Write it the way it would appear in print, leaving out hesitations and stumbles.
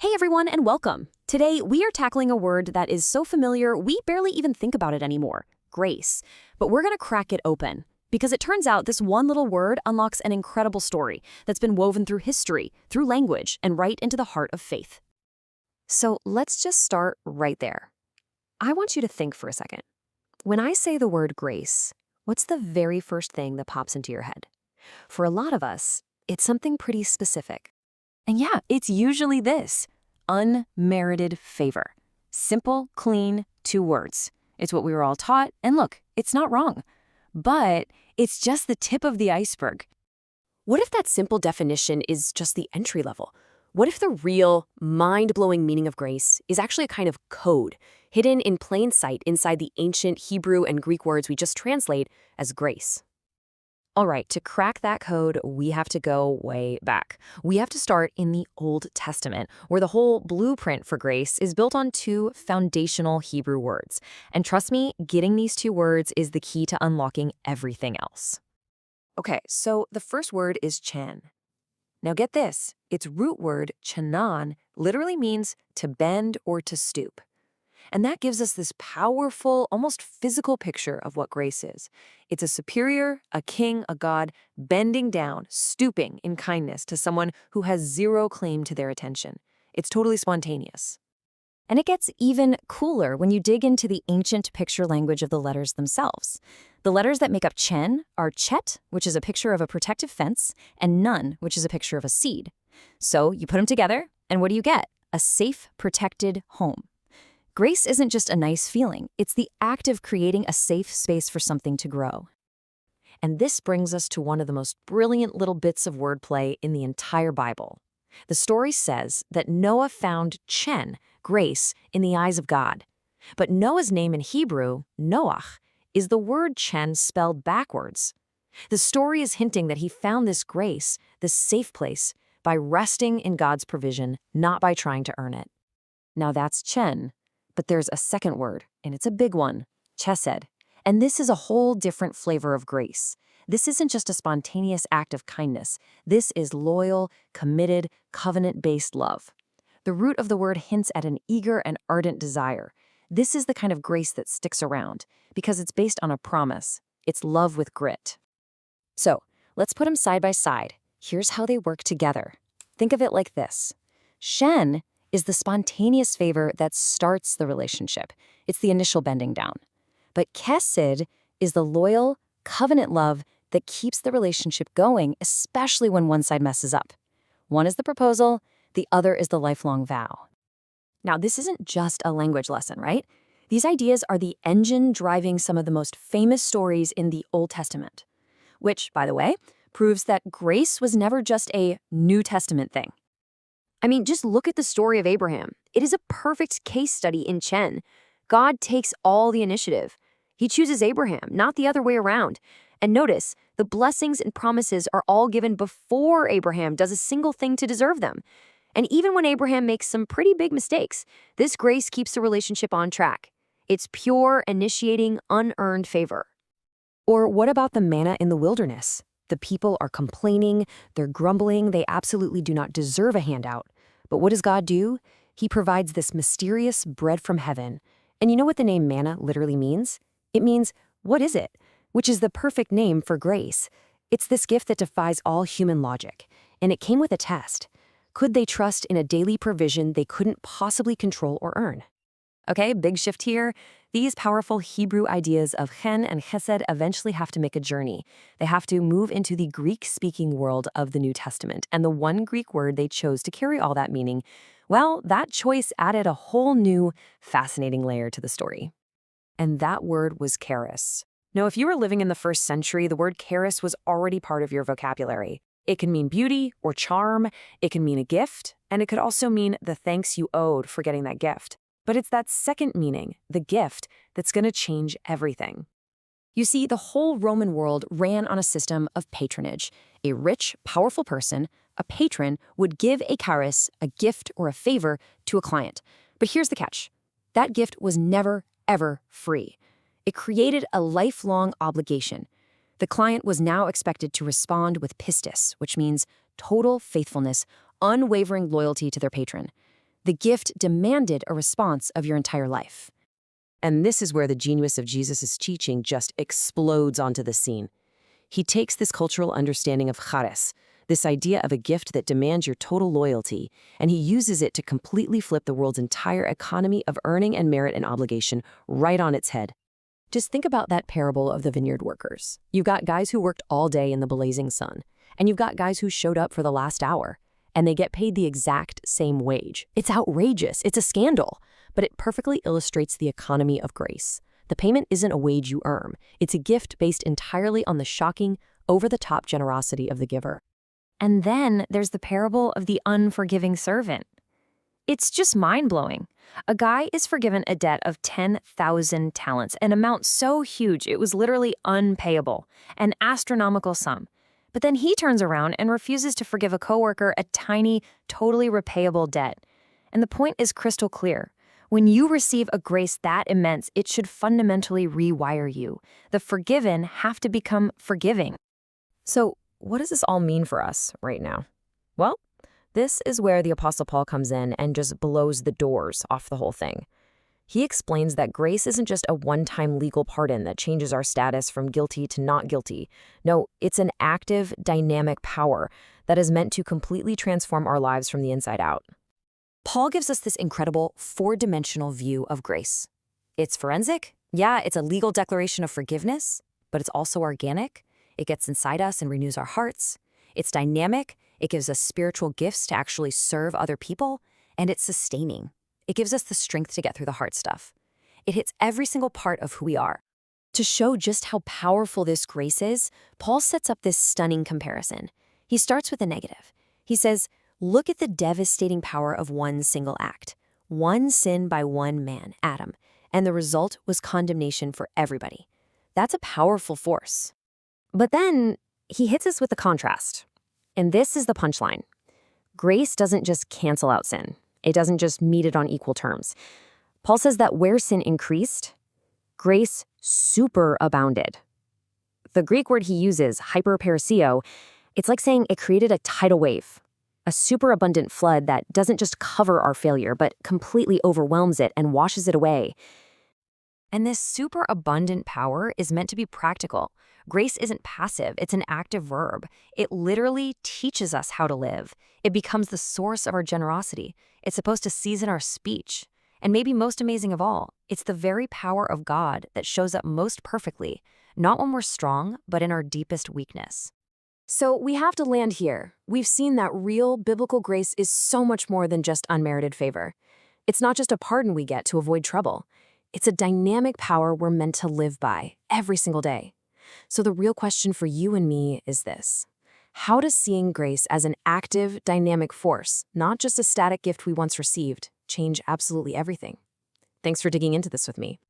Hey everyone, and welcome. Today, we are tackling a word that is so familiar we barely even think about it anymore, grace. But we're going to crack it open, because it turns out this one little word unlocks an incredible story that's been woven through history, through language, and right into the heart of faith. So let's just start right there. I want you to think for a second. When I say the word grace, what's the very first thing that pops into your head? For a lot of us, it's something pretty specific. And yeah, it's usually this: unmerited favor. Simple, clean, 2 words. It's what we were all taught, and look, it's not wrong. But it's just the tip of the iceberg. What if that simple definition is just the entry level? What if the real, mind-blowing meaning of grace is actually a kind of code, hidden in plain sight inside the ancient Hebrew and Greek words we just translate as grace? All right, to crack that code, we have to go way back. We have to start in the Old Testament, where the whole blueprint for grace is built on 2 foundational Hebrew words. And trust me, getting these 2 words is the key to unlocking everything else. Okay, so the first word is chen. Now get this, its root word, chenan, literally means to bend or to stoop. And that gives us this powerful, almost physical picture of what grace is. It's a superior, a king, a god, bending down, stooping in kindness to someone who has 0 claim to their attention. It's totally spontaneous. And it gets even cooler when you dig into the ancient picture language of the letters themselves. The letters that make up chen are chet, which is a picture of a protective fence, and nun, which is a picture of a seed. So you put them together, and what do you get? A safe, protected home. Grace isn't just a nice feeling, it's the act of creating a safe space for something to grow. And this brings us to one of the most brilliant little bits of wordplay in the entire Bible. The story says that Noah found chen, grace, in the eyes of God. But Noah's name in Hebrew, Noach, is the word chen spelled backwards. The story is hinting that he found this grace, this safe place, by resting in God's provision, not by trying to earn it. Now that's chen. But there's a second word, and it's a big one, chesed. And this is a whole different flavor of grace. This isn't just a spontaneous act of kindness. This is loyal, committed, covenant-based love. The root of the word hints at an eager and ardent desire. This is the kind of grace that sticks around, because it's based on a promise. It's love with grit. So, let's put them side by side. Here's how they work together. Think of it like this. Chen is the spontaneous favor that starts the relationship. It's the initial bending down. But chesed is the loyal, covenant love that keeps the relationship going, especially when one side messes up. One is the proposal, the other is the lifelong vow. Now, this isn't just a language lesson, right? These ideas are the engine driving some of the most famous stories in the Old Testament, which, by the way, proves that grace was never just a New Testament thing. I mean, just look at the story of Abraham. It is a perfect case study in chen. God takes all the initiative. He chooses Abraham, not the other way around. And notice, the blessings and promises are all given before Abraham does a single thing to deserve them. And even when Abraham makes some pretty big mistakes, this grace keeps the relationship on track. It's pure, initiating, unearned favor. Or what about the manna in the wilderness? The people are complaining, they're grumbling, they absolutely do not deserve a handout. But what does God do? He provides this mysterious bread from heaven. And you know what the name manna literally means? It means, what is it? Which is the perfect name for grace. It's this gift that defies all human logic. And it came with a test. Could they trust in a daily provision they couldn't possibly control or earn? Okay, big shift here. These powerful Hebrew ideas of chen and chesed eventually have to make a journey. They have to move into the Greek-speaking world of the New Testament. And the one Greek word they chose to carry all that meaning, well, that choice added a whole new, fascinating layer to the story. And that word was charis. Now, if you were living in the 1st century, the word charis was already part of your vocabulary. It can mean beauty or charm, it can mean a gift, and it could also mean the thanks you owed for getting that gift. But it's that second meaning, the gift, that's going to change everything. You see, the whole Roman world ran on a system of patronage. A rich, powerful person, a patron, would give a charis, a gift or a favor, to a client. But here's the catch. That gift was never, ever free. It created a lifelong obligation. The client was now expected to respond with pistis, which means total faithfulness, unwavering loyalty to their patron. The gift demanded a response of your entire life. And this is where the genius of Jesus' teaching just explodes onto the scene. He takes this cultural understanding of charis, this idea of a gift that demands your total loyalty, and he uses it to completely flip the world's entire economy of earning and merit and obligation right on its head. Just think about that parable of the vineyard workers. You've got guys who worked all day in the blazing sun, and you've got guys who showed up for the last hour, and they get paid the exact same wage. It's outrageous. It's a scandal. But it perfectly illustrates the economy of grace. The payment isn't a wage you earn. It's a gift based entirely on the shocking, over-the-top generosity of the giver. And then there's the parable of the unforgiving servant. It's just mind-blowing. A guy is forgiven a debt of 10,000 talents, an amount so huge it was literally unpayable, an astronomical sum. But then he turns around and refuses to forgive a coworker a tiny, totally repayable debt. And the point is crystal clear. When you receive a grace that immense, it should fundamentally rewire you. The forgiven have to become forgiving. So, what does this all mean for us right now? Well, this is where the Apostle Paul comes in and just blows the doors off the whole thing. He explains that grace isn't just a one-time legal pardon that changes our status from guilty to not guilty. No, it's an active, dynamic power that is meant to completely transform our lives from the inside out. Paul gives us this incredible four-dimensional view of grace. It's forensic. Yeah, it's a legal declaration of forgiveness, but it's also organic. It gets inside us and renews our hearts. It's dynamic. It gives us spiritual gifts to actually serve other people. And it's sustaining. It gives us the strength to get through the hard stuff. It hits every single part of who we are. To show just how powerful this grace is, Paul sets up this stunning comparison. He starts with a negative. He says, look at the devastating power of one single act. One sin by one man, Adam, and the result was condemnation for everybody. That's a powerful force. But then he hits us with a contrast. And this is the punchline. Grace doesn't just cancel out sin. It doesn't just meet it on equal terms. Paul says that where sin increased, grace superabounded. The Greek word he uses, hyperparisio, it's like saying it created a tidal wave. A superabundant flood that doesn't just cover our failure, but completely overwhelms it and washes it away. And this superabundant power is meant to be practical. Grace isn't passive, it's an active verb. It literally teaches us how to live. It becomes the source of our generosity. It's supposed to season our speech. And maybe most amazing of all, it's the very power of God that shows up most perfectly, not when we're strong, but in our deepest weakness. So we have to land here. We've seen that real biblical grace is so much more than just unmerited favor. It's not just a pardon we get to avoid trouble. It's a dynamic power we're meant to live by every single day. So the real question for you and me is this. How does seeing grace as an active, dynamic force, not just a static gift we once received, change absolutely everything? Thanks for digging into this with me.